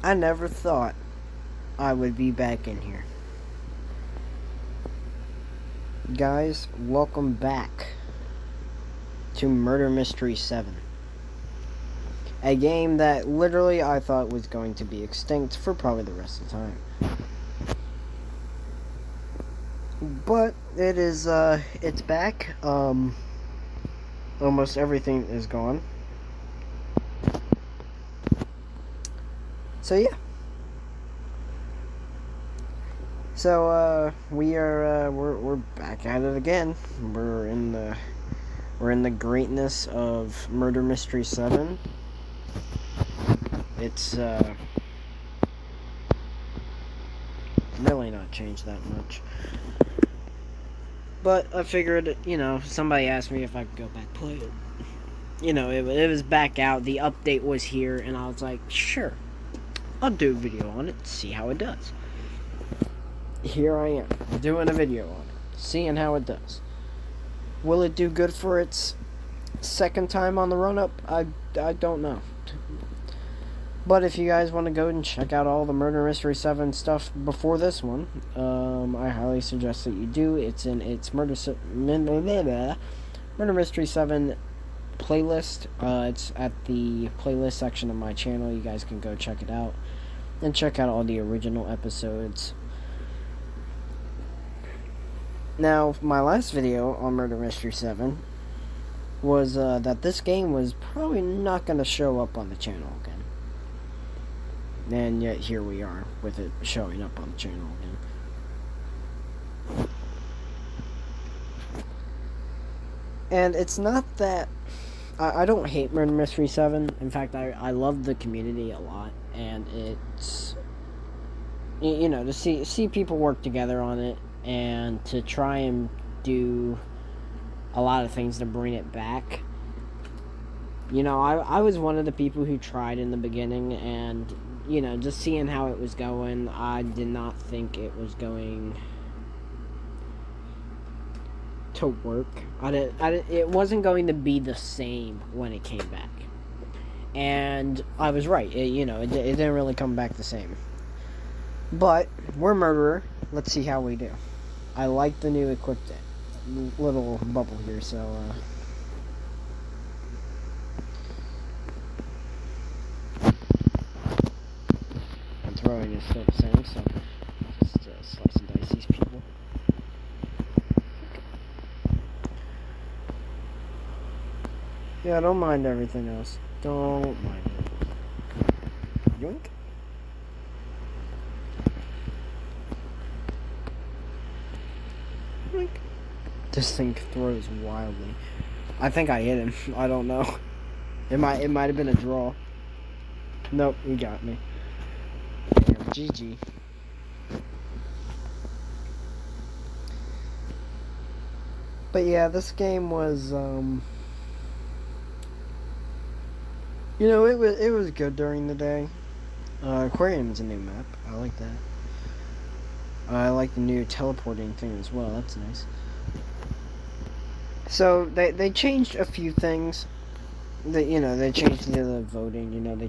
I never thought I would be back in here. Guys, welcome back to Murder Mystery 7. A game that literally I thought was going to be extinct for probably the rest of the time. But it is, it's back. Almost everything is gone. So yeah. So we're back at it again. We're in the greatness of Murder Mystery 7. It's really not changed that much. But I figured, somebody asked me if I could go back play it. It was back out, the update was here, and I was like, sure, I'll do a video on it, see how it does. Here I am, doing a video on it, seeing how it does. Will it do good for its second time on the run-up? I don't know. But if you guys want to go and check out all the Murder Mystery 7 stuff before this one, I highly suggest that you do. It's in its Murder Mystery 7 playlist. It's at the playlist section of my channel. You guys can go check it out. And check out all the original episodes. Now, my last video on Murder Mystery 7 was that this game was probably not going to show up on the channel again. And yet here we are with it showing up on the channel again. And it's not that I don't hate Murder Mystery 7. In fact, I love the community a lot, and it's to see people work together on it and to try and do a lot of things to bring it back. I was one of the people who tried in the beginning, and just seeing how it was going, I did not think it was going to work. It wasn't going to be the same when it came back. And I was right. It didn't really come back the same. But we're Murderer. Let's see how we do. I like the new equipped little bubble here, so throwing is still the same, so just slice and dice these people. Yeah, don't mind everything else. Don't mind it. Yoink. Yoink. This thing throws wildly. I think I hit him. I don't know. It might have been a draw. Nope, he got me. GG. But yeah, this game was it was good during the day. Aquarium is a new map. I like that. I like the new teleporting thing as well. That's nice. So they changed a few things. They changed the voting. They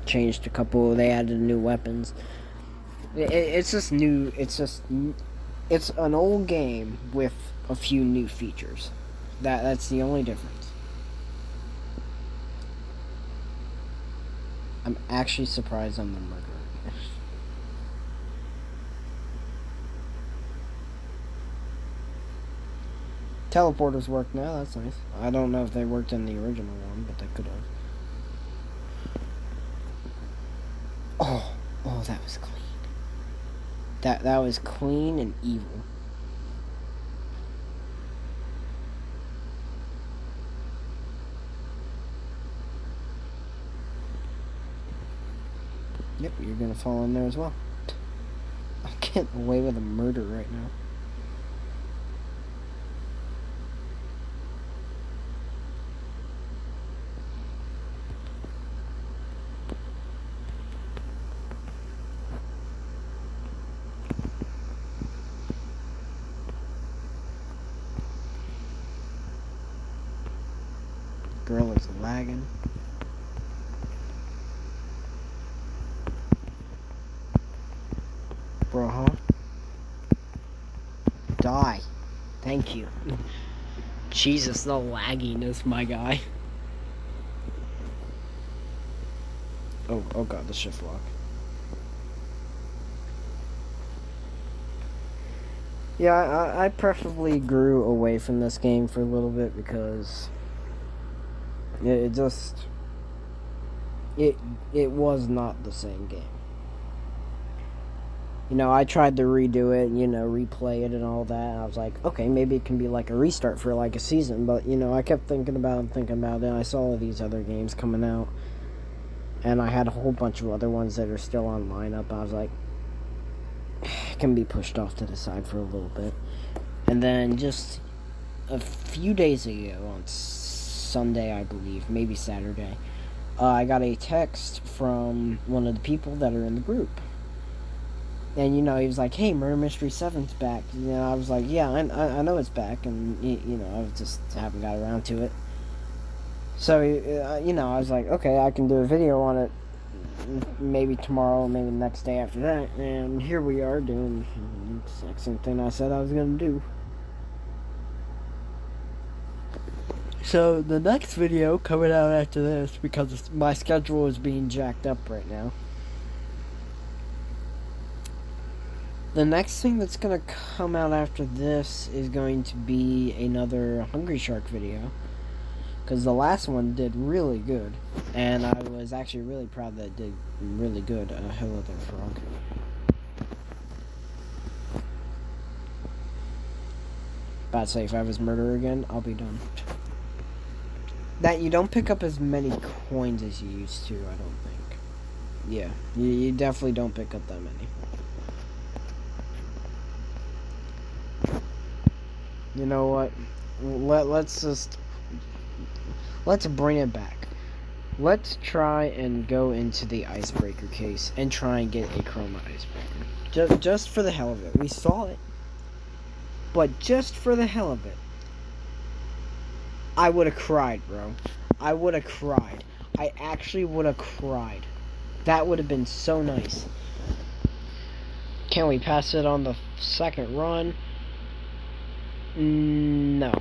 changed a couple. They added new weapons. It's just new. It's an old game with a few new features. That's the only difference. I'm actually surprised I'm the murderer. Teleporters work now, that's nice. I don't know if they worked in the original one, but they could have. Oh, that was clean. That was clean and evil. Yep, you're gonna fall in there as well. I'm getting away with a murder right now. Girl is lagging. bro, huh? Die. Thank you. Jesus, the lagginess, my guy. Oh god, the shift lock. Yeah, I preferably grew away from this game for a little bit because it just it was not the same game. You know, I tried to redo it, you know, replay it and all that. I was like, okay, maybe it can be like a restart for like a season. But, you know, I kept thinking about it, and I saw all these other games coming out. And I had a whole bunch of other ones that are still on lineup. I was like, it can be pushed off to the side for a little bit. And then just a few days ago, on Sunday, I believe, maybe Saturday, I got a text from one of the people that are in the group. And, you know, he was like, hey, Murder Mystery 7's back. You know, I was like, yeah, I know it's back. And, you know, I just haven't got around to it. So, you know, I was like, okay, I can do a video on it maybe tomorrow, maybe the next day after that. And here we are doing the exact same thing I said I was going to do. So, the next video coming out after this, because my schedule is being jacked up right now. The next thing that's going to come out after this is going to be another Hungry Shark video. Because the last one did really good. And I was actually really proud that it did really good. Hello there, frog. About to say, if I was murder again, I'll be done. That you don't pick up as many coins as you used to, I don't think. Yeah, you definitely don't pick up that many. You know what? Let's bring it back. Let's try and go into the icebreaker case and try and get a chroma icebreaker. Just for the hell of it. We saw it. But just for the hell of it. I would have cried, bro. I would have cried. I actually would have cried. That would have been so nice. Can we pass it on the second run? No.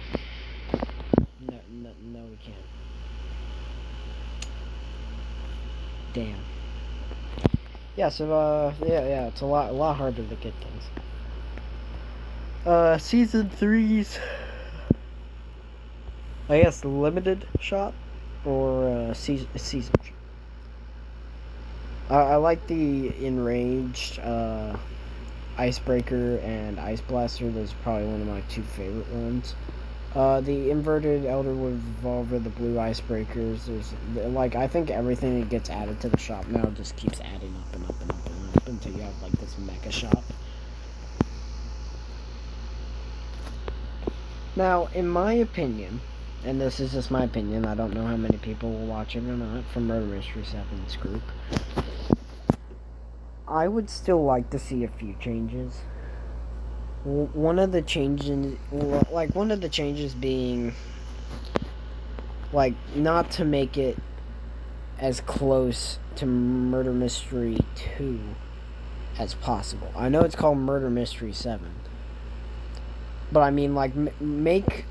No, we can't. Damn. Yeah, so, yeah, it's a lot harder to get things. Season 3's, I guess, limited shop, or, season shop. I like the Enraged, Icebreaker and Ice Blaster. Those are probably one of my two favorite ones. The inverted Elderwood Revolver, the blue icebreakers, there's, like, I think everything that gets added to the shop now just keeps adding up and up and up and up until you have, like, this mecha shop. Now, in my opinion, and this is just my opinion, I don't know how many people will watch it or not from Murder Mystery 7's group, I would still like to see a few changes. One of the changes being, like, not to make it as close to Murder Mystery 2 as possible. I know it's called Murder Mystery 7, but I mean, like, make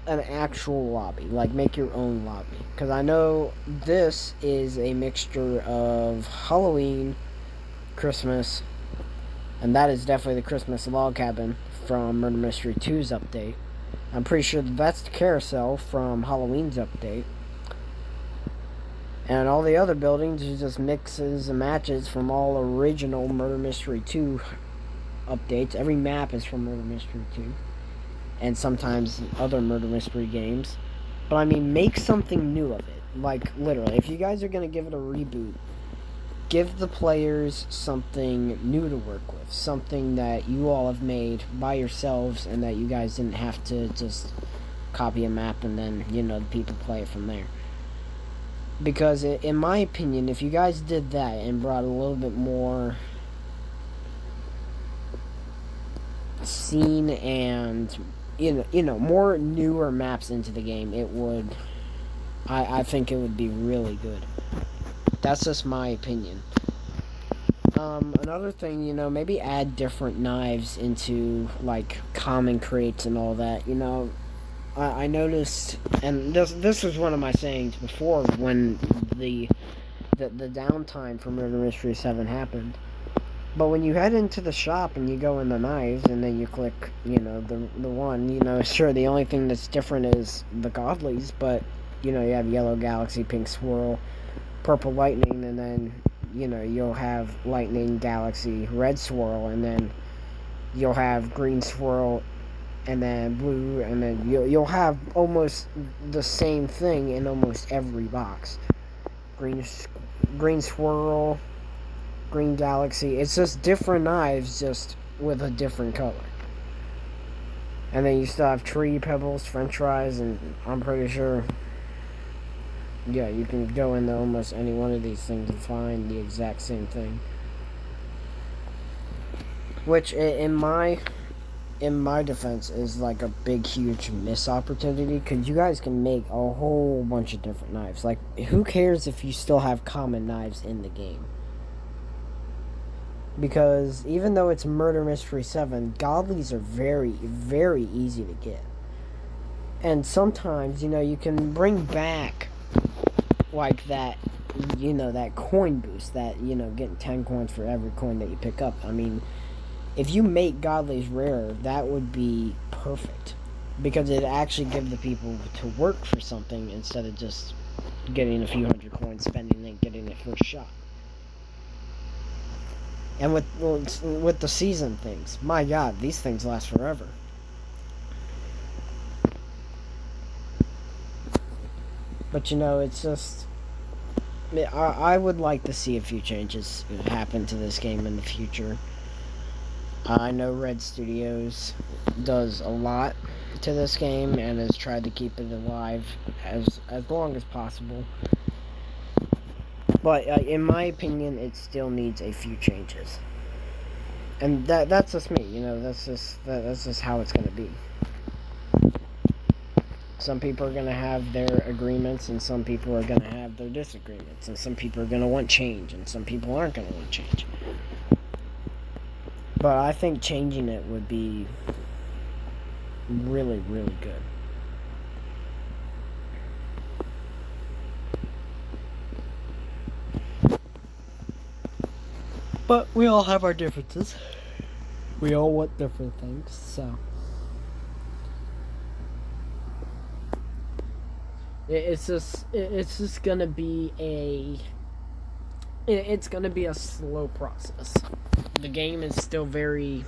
an actual lobby, like, make your own lobby, because I know this is a mixture of Halloween, Christmas, and that is definitely the Christmas log cabin from Murder Mystery 2's update. I'm pretty sure that's the carousel from Halloween's update. And all the other buildings are just mixes and matches from all original Murder Mystery 2 updates. Every map is from Murder Mystery 2. And sometimes other Murder Mystery games. But I mean, make something new of it. Like, literally, if you guys are going to give it a reboot, give the players something new to work with. Something that you all have made by yourselves and that you guys didn't have to just copy a map and then, you know, the people play it from there. Because, in my opinion, if you guys did that and brought a little bit more scene and, you know, more newer maps into the game, it would, I think it would be really good. That's just my opinion. Another thing, maybe add different knives into, like, common crates and all that. I noticed, and this was one of my sayings before when the downtime for Murder Mystery 7 happened. But when you head into the shop and you go in the knives and then you click, the one, sure, the only thing that's different is the godlies, but, you have Yellow Galaxy, Pink Swirl, Purple Lightning, and then, you'll have Lightning Galaxy, Red Swirl, and then you'll have Green Swirl, and then Blue, and then you'll have almost the same thing in almost every box. Green Swirl, Green Galaxy. It's just different knives, just with a different color. And then you still have Tree, Pebbles, French fries, and I'm pretty sure, yeah, you can go into almost any one of these things and find the exact same thing. Which, in my defense, is like a big, huge missed opportunity, because you guys can make a whole bunch of different knives. Like, who cares if you still have common knives in the game? Because even though it's Murder Mystery 7, godlies are very, very easy to get. And sometimes, you can bring back, like, that, that coin boost, that, getting 10 coins for every coin that you pick up. I mean, if you make godlies rare, that would be perfect. Because it'd actually give the people to work for something instead of just getting a few hundred coins, spending it, getting it first shot. And with the season things, my God, these things last forever. But it's just, I would like to see a few changes happen to this game in the future. I know Red Studios does a lot to this game and has tried to keep it alive as long as possible. But in my opinion, it still needs a few changes. And that's just me, that's just how it's going to be. Some people are going to have their agreements, and some people are going to have their disagreements, and some people are going to want change, and some people aren't going to want change. But I think changing it would be really, really good. But we all have our differences. We all want different things, so it's just gonna be it's gonna be a slow process. The game is still very,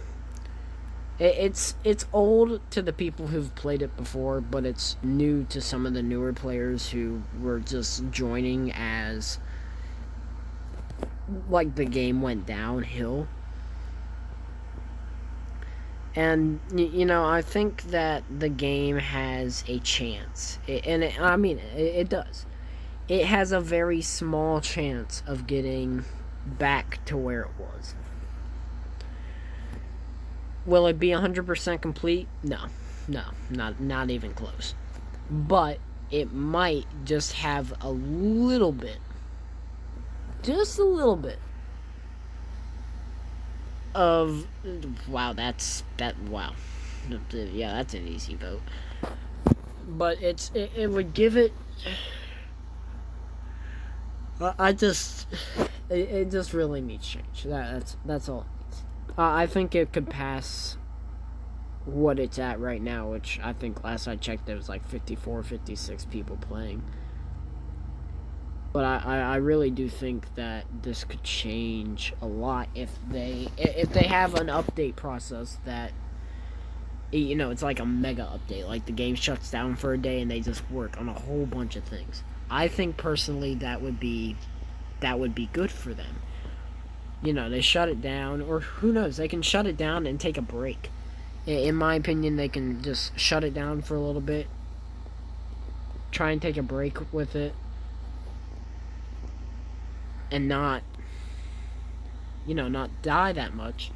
it's old to the people who've played it before, but it's new to some of the newer players who were just joining as, like, the game went downhill. And, I think that the game has a chance. It does. It has a very small chance of getting back to where it was. Will it be 100% complete? No, not even close. But it might just have a little bit, just a little bit of, wow, wow. Yeah, that's an easy vote. But it would give it, it just really needs change. That's all. I think it could pass what it's at right now, which I think last I checked there was like 54, 56 people playing. But I really do think that this could change a lot if they have an update process that, it's like a mega update. Like, the game shuts down for a day and they just work on a whole bunch of things. I think personally that would be good for them. They shut it down, or who knows, they can shut it down and take a break. In my opinion, they can just shut it down for a little bit, try and take a break with it, and not die that much,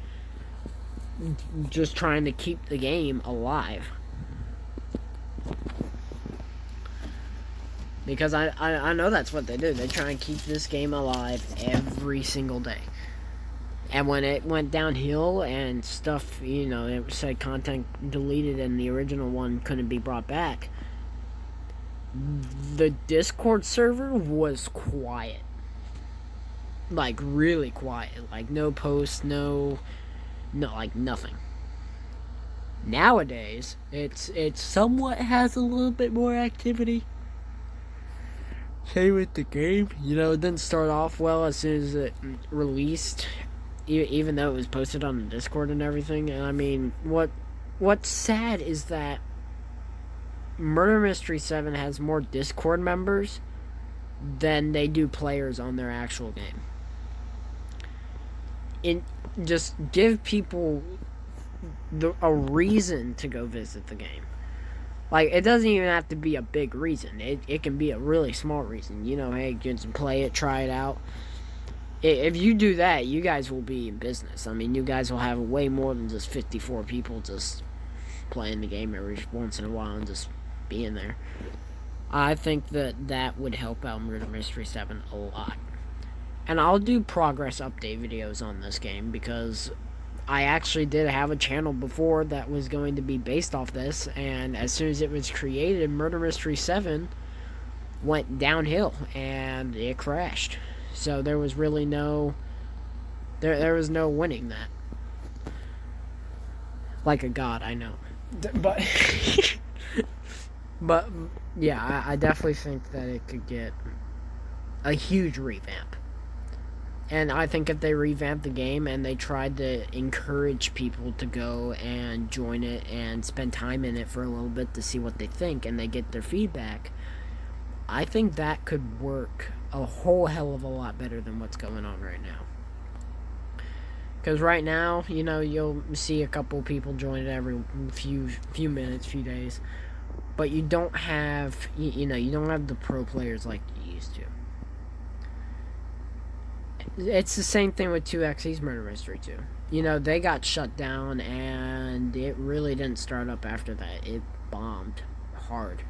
just trying to keep the game alive. Because I know that's what they do. They try and keep this game alive every single day. And when it went downhill and stuff, it said content deleted and the original one couldn't be brought back, the Discord server was quiet. Like, really quiet. Like, no posts, like, nothing. Nowadays, it somewhat has a little bit more activity. Same with the game. It didn't start off well as soon as it released, even though it was posted on the Discord and everything. And I mean, what's sad is that Murder Mystery 7 has more Discord members than they do players on their actual game. Just give people a reason to go visit the game. Like, it doesn't even have to be a big reason. It can be a really small reason. Hey, just play it, try it out. If you do that, you guys will be in business. I mean, you guys will have way more than just 54 people just playing the game every once in a while and just being there. I think that would help out Murder Mystery 7 a lot. And I'll do progress update videos on this game because I actually did have a channel before that was going to be based off this, and as soon as it was created, Murder Mystery 7 went downhill and it crashed. So there was really there was no winning that. Like a god, I know. But but yeah, I definitely think that it could get a huge revamp. And I think if they revamped the game and they tried to encourage people to go and join it and spend time in it for a little bit to see what they think and they get their feedback, I think that could work a whole hell of a lot better than what's going on right now. Because right now, you'll see a couple people join it every few minutes, few days, but you don't have, you don't have the pro players like you used to. It's the same thing with 2XE's Murder Mystery 2. They got shut down, and it really didn't start up after that. It bombed hard.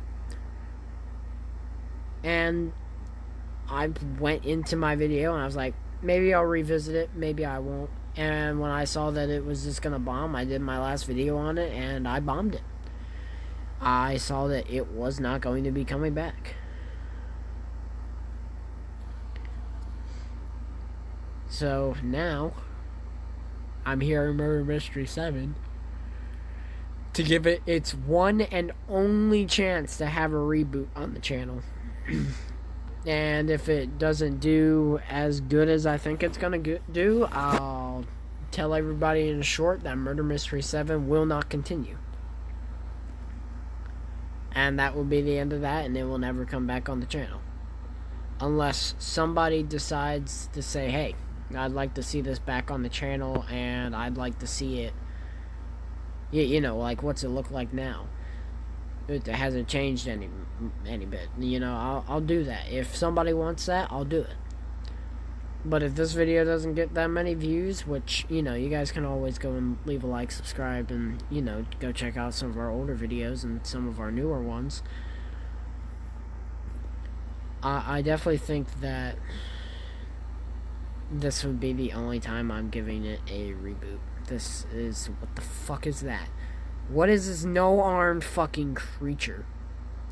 And I went into my video, and I was like, maybe I'll revisit it, maybe I won't. And when I saw that it was just going to bomb, I did my last video on it, and I bombed it. I saw that it was not going to be coming back. So now, I'm here in Murder Mystery 7 to give it its one and only chance to have a reboot on the channel. And if it doesn't do as good as I think it's going to do, I'll tell everybody in short that Murder Mystery 7 will not continue. And that will be the end of that, and it will never come back on the channel. Unless somebody decides to say, hey, I'd like to see this back on the channel, and I'd like to see it, like, what's it look like now? It hasn't changed any bit. I'll do that. If somebody wants that, I'll do it. But if this video doesn't get that many views, which, you guys can always go and leave a like, subscribe, and, go check out some of our older videos and some of our newer ones. I definitely think that this would be the only time I'm giving it a reboot. This is... what the fuck is that? What is this no-armed fucking creature?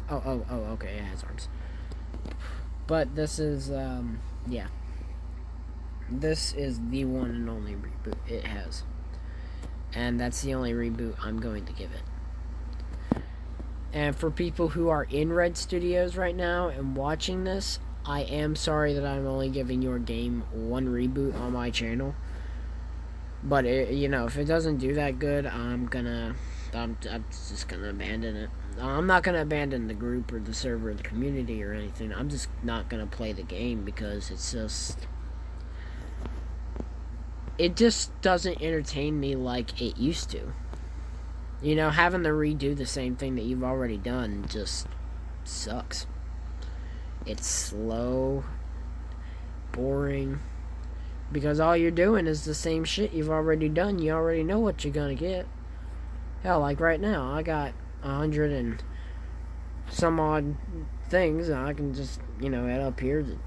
Oh, okay, it has arms. But this is, yeah. This is the one and only reboot it has. And that's the only reboot I'm going to give it. And for people who are in Red Studios right now and watching this, I am sorry that I'm only giving your game one reboot on my channel. But, if it doesn't do that good, I'm just gonna abandon it. I'm not gonna abandon the group or the server or the community or anything. I'm just not gonna play the game because it just doesn't entertain me like it used to. Having to redo the same thing that you've already done just sucks. It's slow, boring, because all you're doing is the same shit you've already done. You already know what you're gonna get. Hell, like right now, I got 100 and some odd things, and I can just, head up here to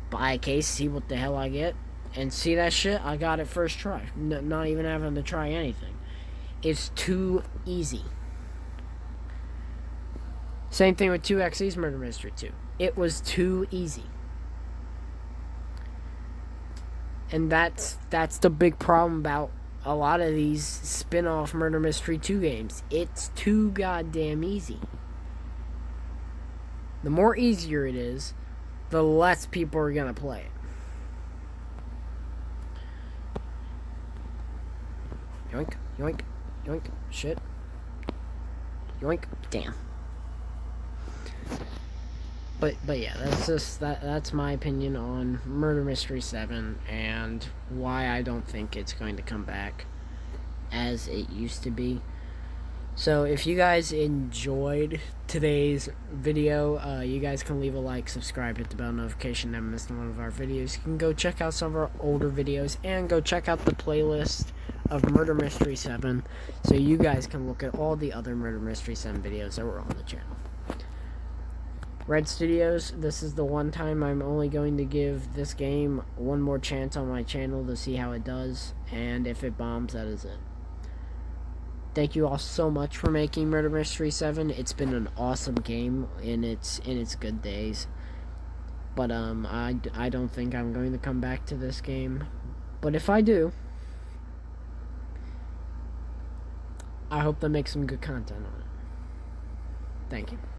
buy a case, see what the hell I get. And see that shit? I got it first try. Not even having to try anything. It's too easy. Same thing with 2XE's Murder Mystery 2. It was too easy. And that's the big problem about a lot of these spin-off Murder Mystery 2 games. It's too goddamn easy. The more easier it is, the less people are gonna play it. Yoink, yoink, yoink, shit. Yoink, damn. But yeah, that's my opinion on Murder Mystery 7 and why I don't think it's going to come back as it used to be. So if you guys enjoyed today's video, you guys can leave a like, subscribe, hit the bell notification, never miss one of our videos. You can go check out some of our older videos and go check out the playlist of Murder Mystery 7 so you guys can look at all the other Murder Mystery 7 videos that were on the channel. Red Studios, this is the one time I'm only going to give this game one more chance on my channel to see how it does, and if it bombs, that is it. Thank you all so much for making Murder Mystery 7. It's been an awesome game in its good days. But I don't think I'm going to come back to this game. But if I do, I hope they make some good content on it. Thank you.